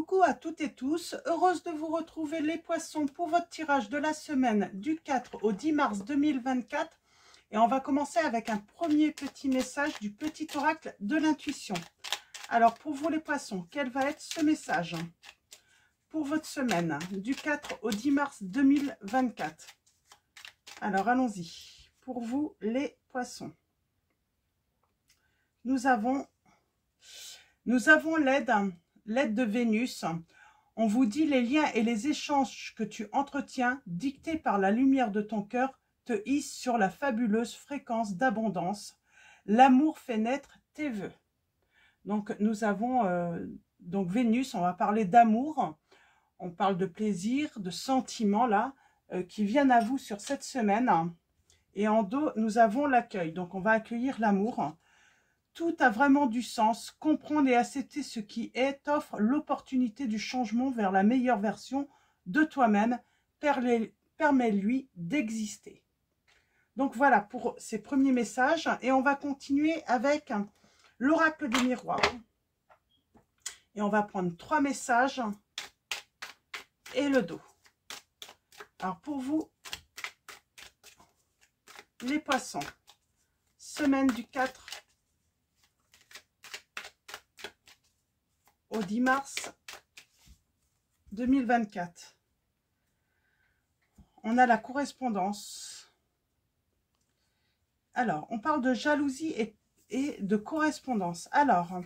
Coucou à toutes et tous, heureuse de vous retrouver les poissons pour votre tirage de la semaine du 4 au 10 mars 2024. Et on va commencer avec un premier petit message du petit oracle de l'intuition. Alors pour vous les poissons, quel va être ce message pour votre semaine du 4 au 10 mars 2024? Alors allons-y, pour vous les poissons. Nous avons l'aide de Vénus. On vous dit les liens et les échanges que tu entretiens, dictés par la lumière de ton cœur, te hissent sur la fabuleuse fréquence d'abondance. L'amour fait naître tes vœux. Donc nous avons donc Vénus, on va parler d'amour, on parle de plaisir, de sentiments là, qui viennent à vous sur cette semaine. Et en dos, nous avons l'accueil, donc on va accueillir l'amour. Tout a vraiment du sens. Comprendre et accepter ce qui est t'offre l'opportunité du changement vers la meilleure version de toi-même. Permets-lui d'exister. Donc voilà pour ces premiers messages. Et on va continuer avec l'oracle des miroirs. Et on va prendre 3 messages et le dos. Alors pour vous, les poissons, semaine du 4 au 10 mars 2024. On a la correspondance. Alors, on parle de jalousie et de correspondance. Alors,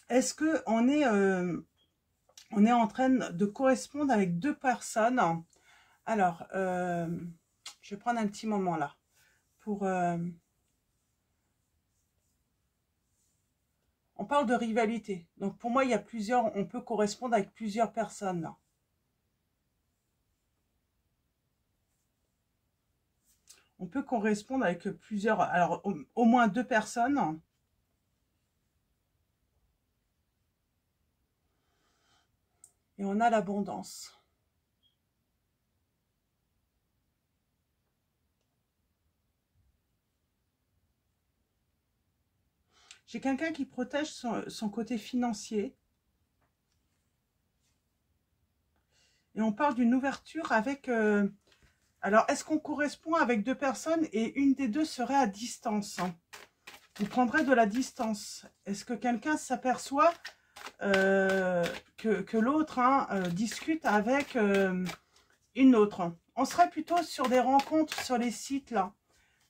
est-ce que on est en train de correspondre avec 2 personnes? Alors, je vais prendre un petit moment là pour... on parle de rivalité. Donc, pour moi, il y a plusieurs... On peut correspondre avec plusieurs personnes, là. On peut correspondre avec plusieurs... Alors, au moins 2 personnes. Et on a l'abondance. J'ai quelqu'un qui protège son côté financier. Et on parle d'une ouverture avec... alors, est-ce qu'on correspond avec 2 personnes et une des 2 serait à distance? Vous prendrez de la distance. Est-ce que quelqu'un s'aperçoit que l'autre discute avec une autre? On serait plutôt sur des rencontres sur les sites, là.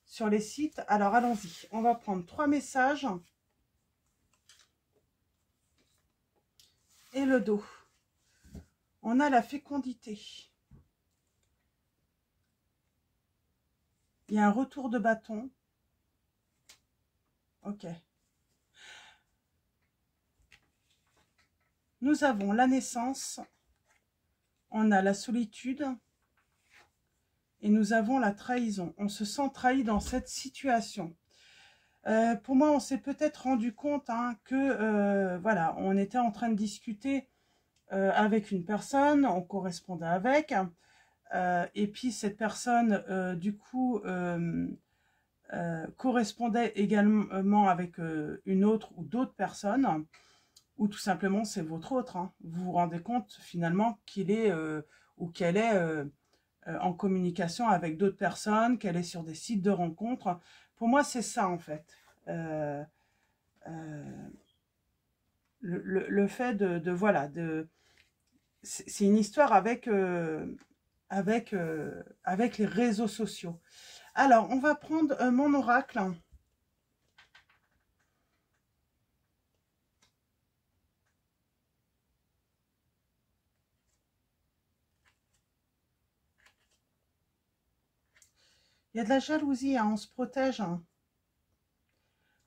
Sur les sites. Alors, allons-y. On va prendre 3 messages. Et le dos. On a la fécondité. Il y a un retour de bâton. Ok. Nous avons la naissance. On a la solitude. Et nous avons la trahison. On se sent trahi dans cette situation. Pour moi, on s'est peut-être rendu compte que voilà, on était en train de discuter avec une personne, on correspondait avec, et puis cette personne, du coup, correspondait également avec une autre ou d'autres personnes, ou tout simplement c'est votre autre. Vous vous rendez compte finalement qu'il est ou qu'elle est en communication avec d'autres personnes, qu'elle est sur des sites de rencontres. Pour moi, c'est ça, en fait. Le fait voilà, c'est une histoire avec, avec les réseaux sociaux. Alors, on va prendre mon oracle. Il y a de la jalousie, on se protège.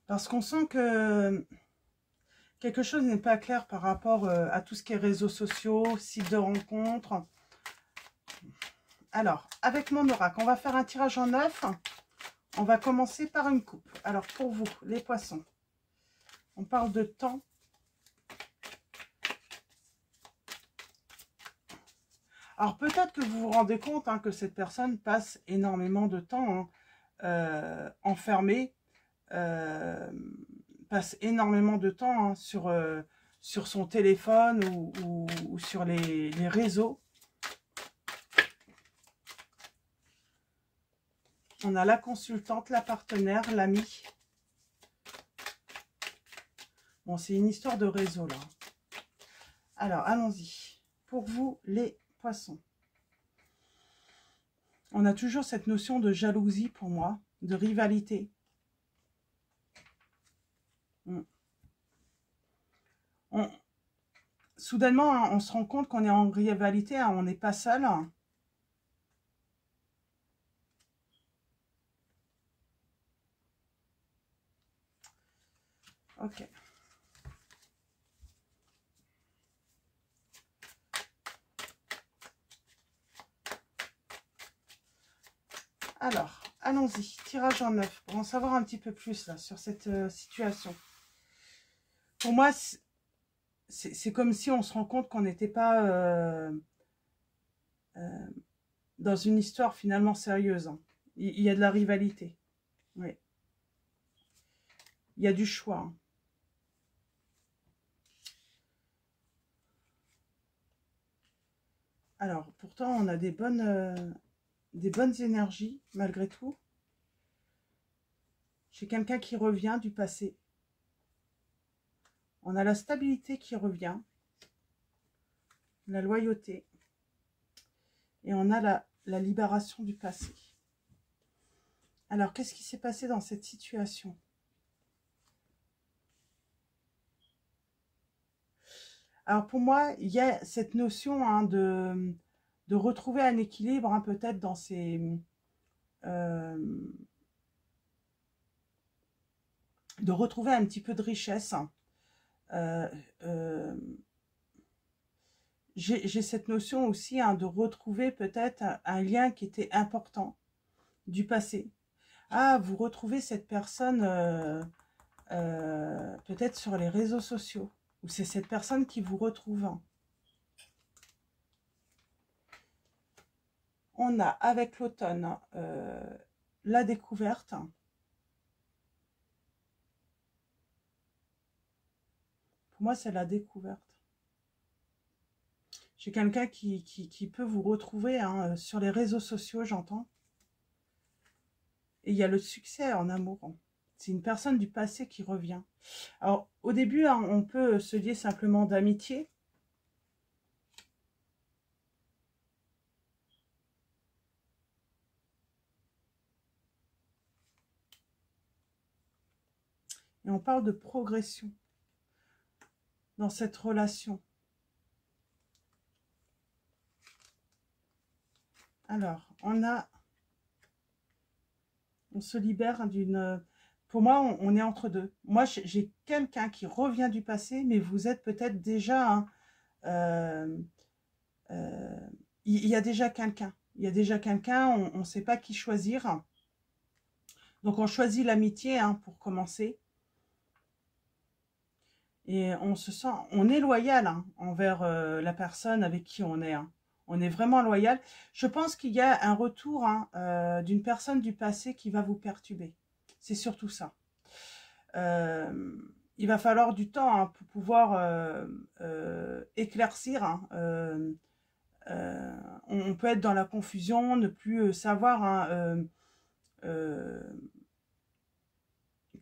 Parce qu'on sent que quelque chose n'est pas clair par rapport à tout ce qui est réseaux sociaux, sites de rencontres. Alors, avec mon oracle, on va faire un tirage en 9. On va commencer par une coupe. Alors, pour vous, les poissons, on parle de temps. Alors, peut-être que vous vous rendez compte que cette personne passe énormément de temps enfermée, passe énormément de temps sur sur son téléphone ou sur les réseaux. On a la consultante, la partenaire, l'ami. Bon, c'est une histoire de réseau, là. Alors, allons-y. Pour vous, les poissons. On a toujours cette notion de jalousie pour moi, de rivalité. Soudainement, hein, on se rend compte qu'on est en rivalité, hein, on n'est pas seul. Ok. Alors, allons-y. Tirage en 9 pour en savoir un petit peu plus là, sur cette situation. Pour moi, c'est comme si on se rend compte qu'on n'était pas dans une histoire finalement sérieuse. Hein. Il y a de la rivalité. Oui. Il y a du choix. Hein. Alors, pourtant, on a des bonnes énergies, malgré tout. J'ai quelqu'un qui revient du passé. On a la stabilité qui revient. La loyauté. Et on a la libération du passé. Alors, qu'est-ce qui s'est passé dans cette situation ? Alors, pour moi, il y a cette notion hein, de retrouver un équilibre, hein, peut-être dans ces... de retrouver un petit peu de richesse. J'ai cette notion aussi hein, de retrouver peut-être un lien qui était important du passé. Ah, vous retrouvez cette personne peut-être sur les réseaux sociaux, ou c'est cette personne qui vous retrouve. On a avec l'automne la découverte. Pour moi, c'est la découverte. J'ai quelqu'un qui peut vous retrouver hein, sur les réseaux sociaux, j'entends. Et il y a le succès en amour. C'est une personne du passé qui revient. Alors, au début, hein, on peut se lier simplement d'amitié. Et on parle de progression dans cette relation. Alors, on se libère d'une... Pour moi, on est entre deux. Moi, j'ai quelqu'un qui revient du passé, mais vous êtes peut-être déjà... Hein, il y a déjà quelqu'un. Il y a déjà quelqu'un, on ne sait pas qui choisir. Donc, on choisit l'amitié hein, pour commencer. Et on se sent... On est loyal hein, envers la personne avec qui on est. Hein. On est vraiment loyal. Je pense qu'il y a un retour hein, d'une personne du passé qui va vous perturber. C'est surtout ça. Il va falloir du temps hein, pour pouvoir éclaircir. Hein, on peut être dans la confusion, ne plus savoir hein,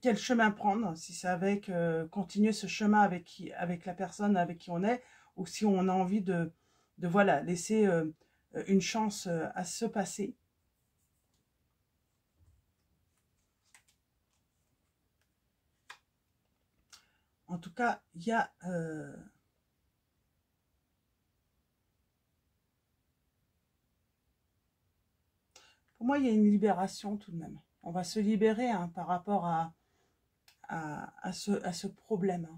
quel chemin prendre. Si c'est avec continuer ce chemin avec la personne avec qui on est, ou si on a envie de voilà, laisser une chance à se passer. En tout cas, il y a... pour moi, il y a une libération tout de même. On va se libérer hein, par rapport à ce problème.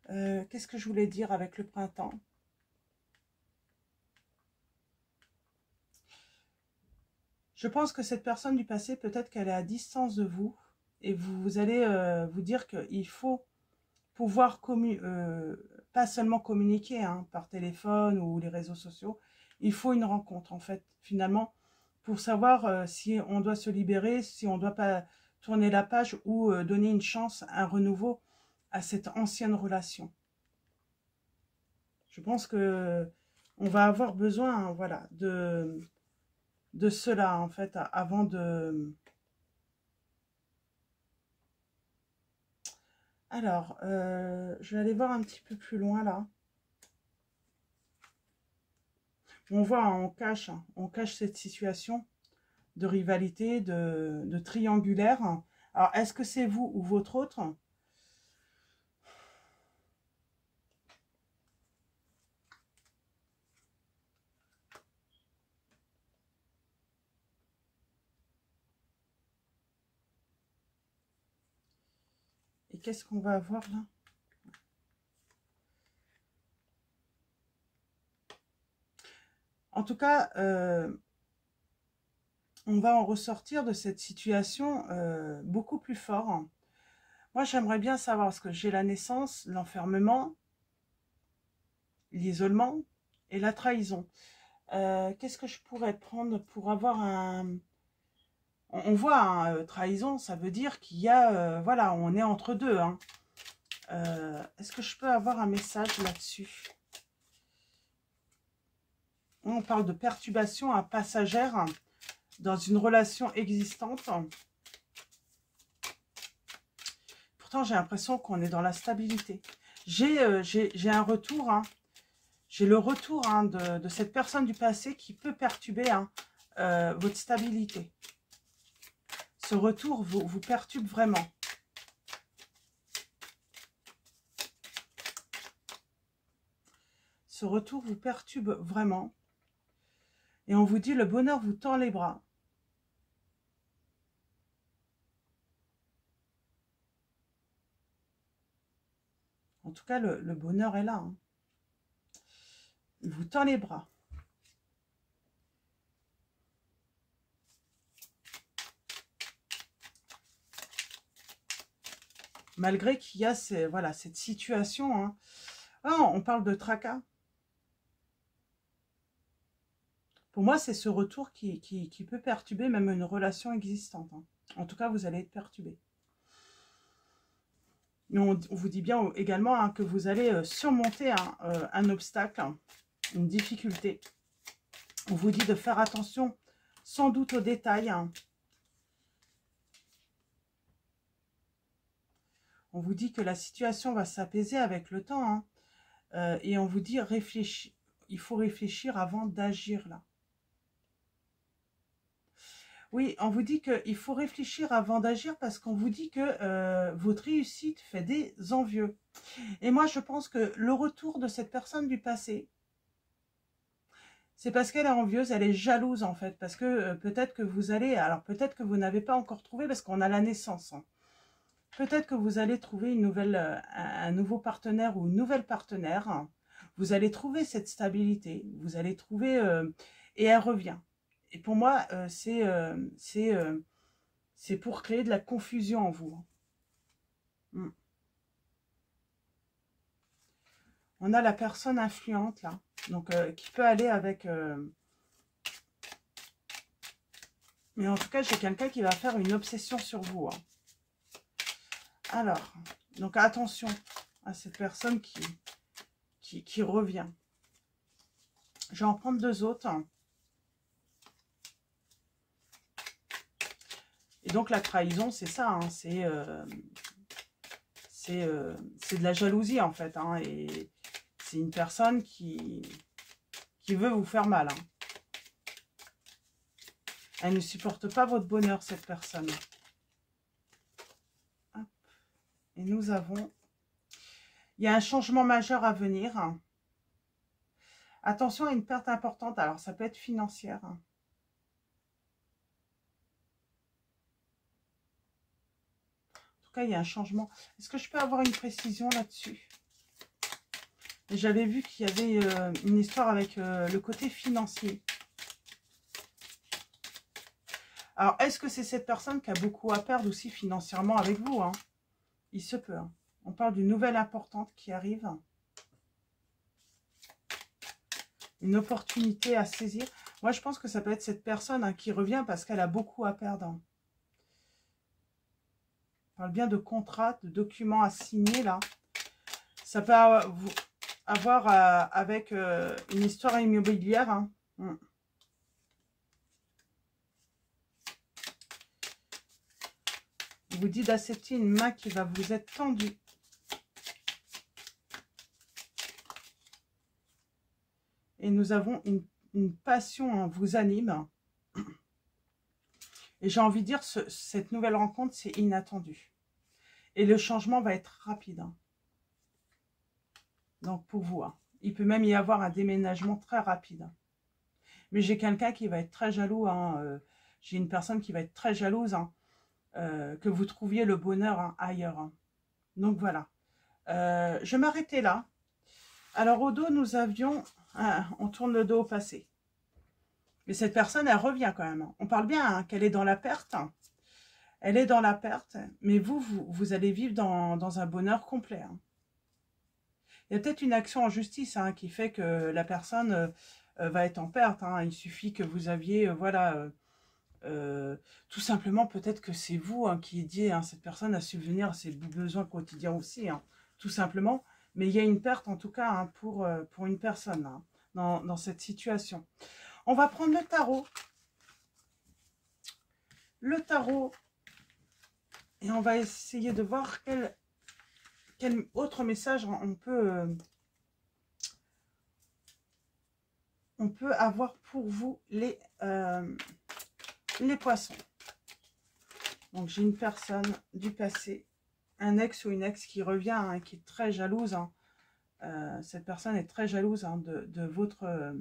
Qu'est-ce que je voulais dire avec le printemps ? Je pense que cette personne du passé, peut-être qu'elle est à distance de vous, et vous allez vous dire qu'il faut pouvoir pas seulement communiquer hein, par téléphone ou les réseaux sociaux, il faut une rencontre en fait, finalement, pour savoir si on doit se libérer, si on ne doit pas tourner la page ou donner une chance, un renouveau à cette ancienne relation. Je pense que on va avoir besoin, hein, voilà, de cela, en fait, avant de... Alors, je vais aller voir un petit peu plus loin, là. On voit, hein, on cache cette situation de rivalité, de triangulaire. Alors, est-ce que c'est vous ou votre autre? Et qu'est-ce qu'on va avoir là? En tout cas, on va en ressortir de cette situation beaucoup plus fort. Moi, j'aimerais bien savoir, parce que j'ai la naissance, l'enfermement, l'isolement et la trahison. Qu'est-ce que je pourrais prendre pour avoir un... On voit, hein, trahison, ça veut dire qu'il y a... voilà, on est entre deux. Hein. Est-ce que je peux avoir un message là-dessus? On parle de perturbation passagère dans une relation existante. Pourtant, j'ai l'impression qu'on est dans la stabilité. J'ai un retour, hein. J'ai le retour, hein, de cette personne du passé qui peut perturber, hein, votre stabilité. Ce retour vous perturbe vraiment. Ce retour vous perturbe vraiment. Et on vous dit, le bonheur vous tend les bras. En tout cas, le bonheur est là. Hein. Il vous tend les bras. Malgré qu'il y a voilà, cette situation. Hein. Oh, on parle de tracas. Pour moi, c'est ce retour qui peut perturber même une relation existante. Hein. En tout cas, vous allez être perturbé. On vous dit bien également, hein, que vous allez surmonter un obstacle, une difficulté. On vous dit de faire attention sans doute aux détails. Hein. On vous dit que la situation va s'apaiser avec le temps. Hein. Et on vous dit, il faut réfléchir avant d'agir là. Oui, on vous dit qu'il faut réfléchir avant d'agir parce qu'on vous dit que votre réussite fait des envieux. Et moi, je pense que le retour de cette personne du passé, c'est parce qu'elle est envieuse, elle est jalouse en fait. Parce que peut-être que vous allez... Alors peut-être que vous n'avez pas encore trouvé parce qu'on a la naissance. Hein. Peut-être que vous allez trouver un nouveau partenaire ou une nouvelle partenaire. Hein. Vous allez trouver cette stabilité. Vous allez trouver... et elle revient. Et pour moi, c'est pour créer de la confusion en vous. Mm. On a la personne influente, là. Donc, qui peut aller avec... Mais en tout cas, j'ai quelqu'un qui va faire une obsession sur vous. Hein. Alors, donc attention à cette personne qui revient. Je vais en prendre deux autres. Hein. Et donc, la trahison, c'est ça. Hein, c'est de la jalousie, en fait. Hein, et c'est une personne qui veut vous faire mal. Hein. Elle ne supporte pas votre bonheur, cette personne. Hop. Et nous avons... Il y a un changement majeur à venir. Attention à une perte importante. Alors, ça peut être financière. En tout cas, il y a un changement. Est-ce que je peux avoir une précision là-dessus? J'avais vu qu'il y avait une histoire avec le côté financier. Alors, est-ce que c'est cette personne qui a beaucoup à perdre aussi financièrement avec vous, hein? Il se peut. Hein. On parle d'une nouvelle importante qui arrive. Une opportunité à saisir. Moi, je pense que ça peut être cette personne, hein, qui revient parce qu'elle a beaucoup à perdre. Hein. parle bien de contrats, de documents à signer, là. Ça peut avoir avec une histoire immobilière. Hein. Il vous dit d'accepter une main qui va vous être tendue. Et nous avons une passion, hein, vous anime. Et j'ai envie de dire, cette nouvelle rencontre, c'est inattendu. Et le changement va être rapide. Hein. Donc, pour vous, hein. Il peut même y avoir un déménagement très rapide. Hein. Mais j'ai quelqu'un qui va être très jaloux. Hein. J'ai une personne qui va être très jalouse. Hein. Que vous trouviez le bonheur hein, ailleurs. Hein. Donc, voilà. Je vais m'arrêter là. Alors, au dos, nous avions... on tourne le dos au passé. Mais cette personne, elle revient quand même. On parle bien hein, qu'elle est dans la perte. Elle est dans la perte, mais vous allez vivre dans un bonheur complet. Hein. Il y a peut-être une action en justice hein, qui fait que la personne va être en perte. Hein. Il suffit que vous aviez, voilà, tout simplement peut-être que c'est vous hein, qui aidiez hein, cette personne à subvenir à ses besoins quotidiens aussi, hein, tout simplement. Mais il y a une perte en tout cas hein, pour une personne hein, dans cette situation. On va prendre le tarot. Le tarot. Et on va essayer de voir quel autre message on peut avoir pour vous, les poissons. Donc, j'ai une personne du passé, un ex ou une ex qui revient, hein, qui est très jalouse. Hein. Cette personne est très jalouse hein, de votre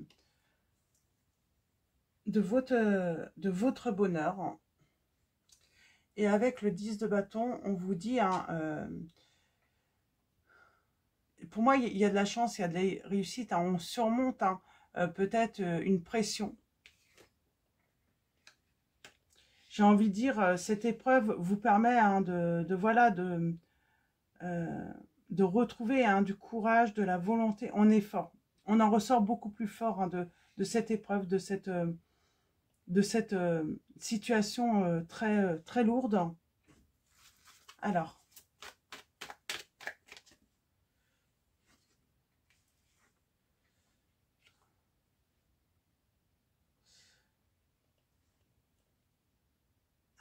bonheur. Hein. Et avec le 10 de bâton, on vous dit, hein, pour moi, il y a de la chance, il y a de la réussite. Hein, on surmonte hein, peut-être une pression. J'ai envie de dire, cette épreuve vous permet hein, de retrouver hein, du courage, de la volonté. On est fort. On en ressort beaucoup plus fort hein, de cette épreuve, de cette situation très lourde.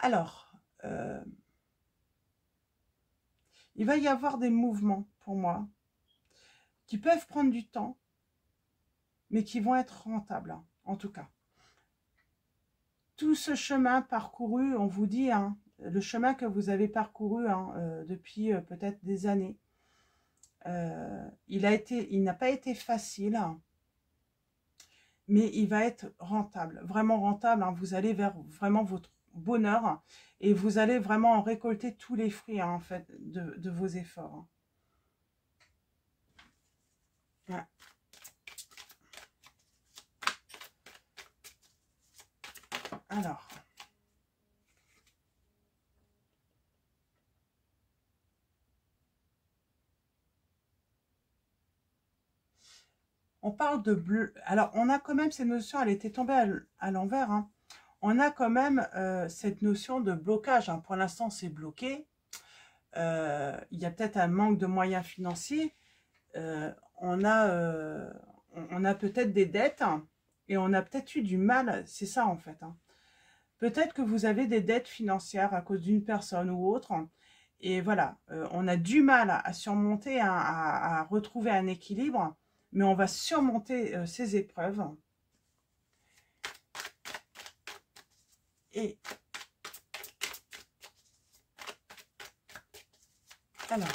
Alors, il va y avoir des mouvements pour moi qui peuvent prendre du temps, mais qui vont être rentables, hein, en tout cas. Tout ce chemin parcouru, on vous dit, hein, le chemin que vous avez parcouru hein, depuis peut-être des années, il n'a pas été facile, hein, mais il va être rentable, vraiment rentable. Hein, vous allez vers vraiment votre bonheur hein, et vous allez vraiment en récolter tous les fruits hein, en fait, de vos efforts. Hein. Ouais. Alors, on parle de bleu. Alors, on a quand même cette notion, elle était tombée à l'envers. Hein. On a quand même cette notion de blocage. Hein. Pour l'instant, c'est bloqué. Il y a peut-être un manque de moyens financiers. On a peut-être des dettes hein, et on a peut-être eu du mal. C'est ça, en fait. Hein. Peut-être que vous avez des dettes financières à cause d'une personne ou autre. Et voilà, on a du mal à surmonter, hein, à retrouver un équilibre. Mais on va surmonter ces épreuves. Et alors,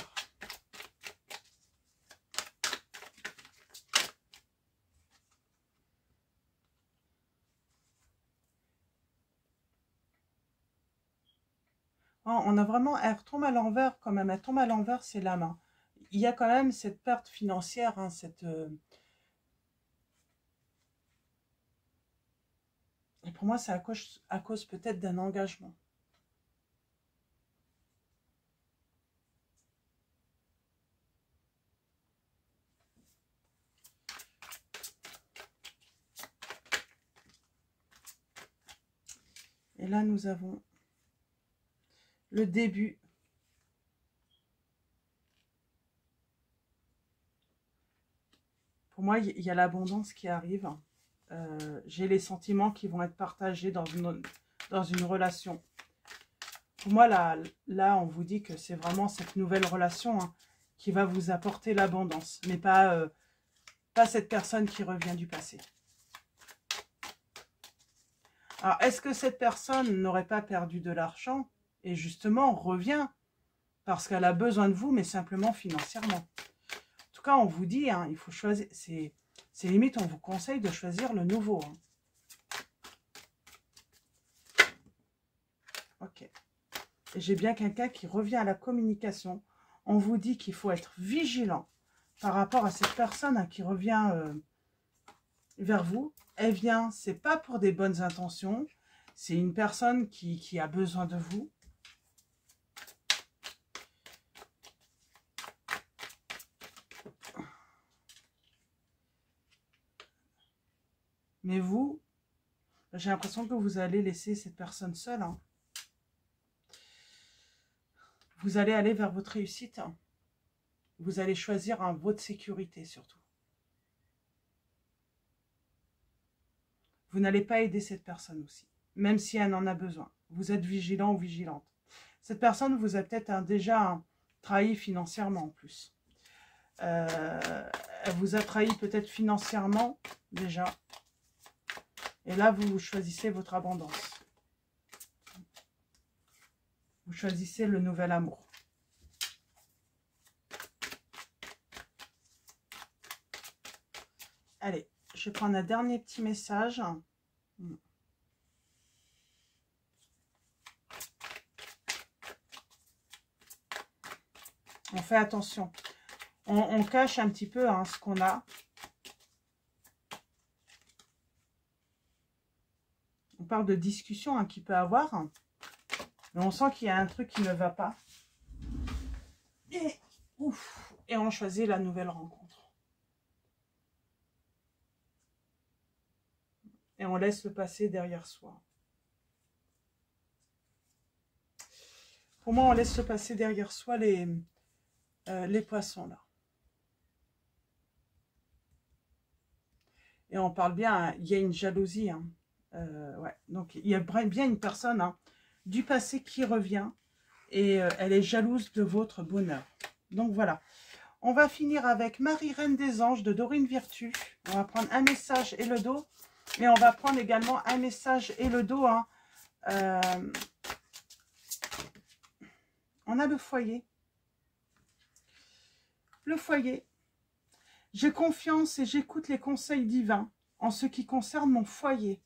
on a vraiment, elle retombe à l'envers quand même, elle tombe à l'envers, c'est la main. Il y a quand même cette perte financière, hein, et pour moi, c'est à cause peut-être d'un engagement. Et là, nous avons le début Pour moi, il y a l'abondance qui arrive. J'ai les sentiments qui vont être partagés dans une relation. Pour moi, là, on vous dit que c'est vraiment cette nouvelle relation qui va vous apporter l'abondance, mais pas cette personne qui revient du passé. Alors, est-ce que cette personne n'aurait pas perdu de l'argent et justement revient parce qu'elle a besoin de vous, mais simplement financièrement? En tout cas, on vous dit, il faut choisir, c'est limite, on vous conseille de choisir le nouveau. Ok. J'ai bien quelqu'un qui revient à la communication. On vous dit qu'il faut être vigilant par rapport à cette personne qui revient vers vous. Elle vient, c'est pas pour des bonnes intentions. C'est une personne qui a besoin de vous. Mais vous, j'ai l'impression que vous allez laisser cette personne seule. Vous allez aller vers votre réussite. Vous allez choisir votre sécurité surtout. Vous n'allez pas aider cette personne aussi, même si elle en a besoin. Vous êtes vigilant ou vigilante. Cette personne vous a peut-être déjà trahi financièrement en plus. Elle vous a trahi peut-être financièrement déjà. Et là, vous choisissez votre abondance. Vous choisissez le nouvel amour. Allez, je vais prendre un dernier petit message. On fait attention. On cache un petit peu ce qu'on a. On parle de discussion qu'il peut avoir. Mais on sent qu'il y a un truc qui ne va pas. Et on choisit la nouvelle rencontre. Et on laisse le passé derrière soi. Pour moi, on laisse le passé derrière soi les poissons là. Et on parle bien, il y a une jalousie. Ouais. Donc, il y a bien une personne du passé qui revient et elle est jalouse de votre bonheur. Donc, voilà. On va finir avec Marie, Reine des Anges de Dorine Virtue. On va prendre un message et le dos. Et on va prendre également un message et le dos. On a le foyer. Le foyer. J'ai confiance et j'écoute les conseils divins en ce qui concerne mon foyer.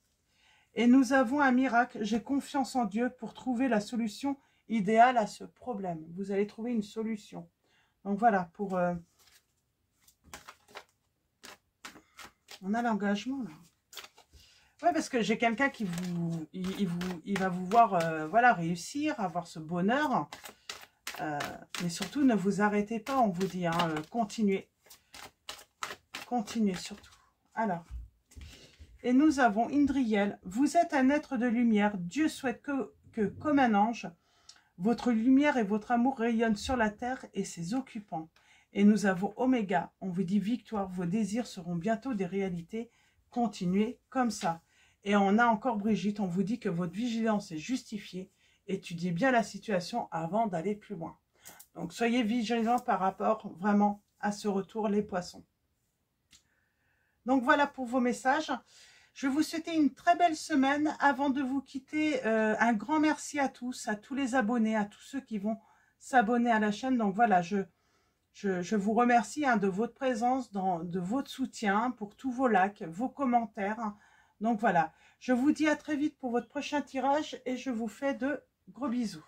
Et nous avons un miracle. J'ai confiance en Dieu pour trouver la solution idéale à ce problème. Vous allez trouver une solution. Donc voilà, pour... on a l'engagement là. Ouais, parce que j'ai quelqu'un qui il va vous voir voilà, réussir, avoir ce bonheur. Mais surtout, ne vous arrêtez pas, on vous dit. Continuez. Continuez surtout. Alors, et nous avons Indriel. Vous êtes un être de lumière. Dieu souhaite que comme un ange, votre lumière et votre amour rayonnent sur la terre et ses occupants. Et nous avons Oméga. On vous dit victoire. Vos désirs seront bientôt des réalités. Continuez comme ça. Et on a encore Brigitte. On vous dit que votre vigilance est justifiée. Étudiez bien la situation avant d'aller plus loin. Donc, soyez vigilants par rapport vraiment à ce retour, les poissons. Donc, voilà pour vos messages. Je vais vous souhaiter une très belle semaine. Avant de vous quitter, un grand merci à tous les abonnés, à tous ceux qui vont s'abonner à la chaîne. Donc, voilà, je vous remercie de votre présence, de votre soutien, pour tous vos likes, vos commentaires. Donc, voilà, je vous dis à très vite pour votre prochain tirage et je vous fais de gros bisous.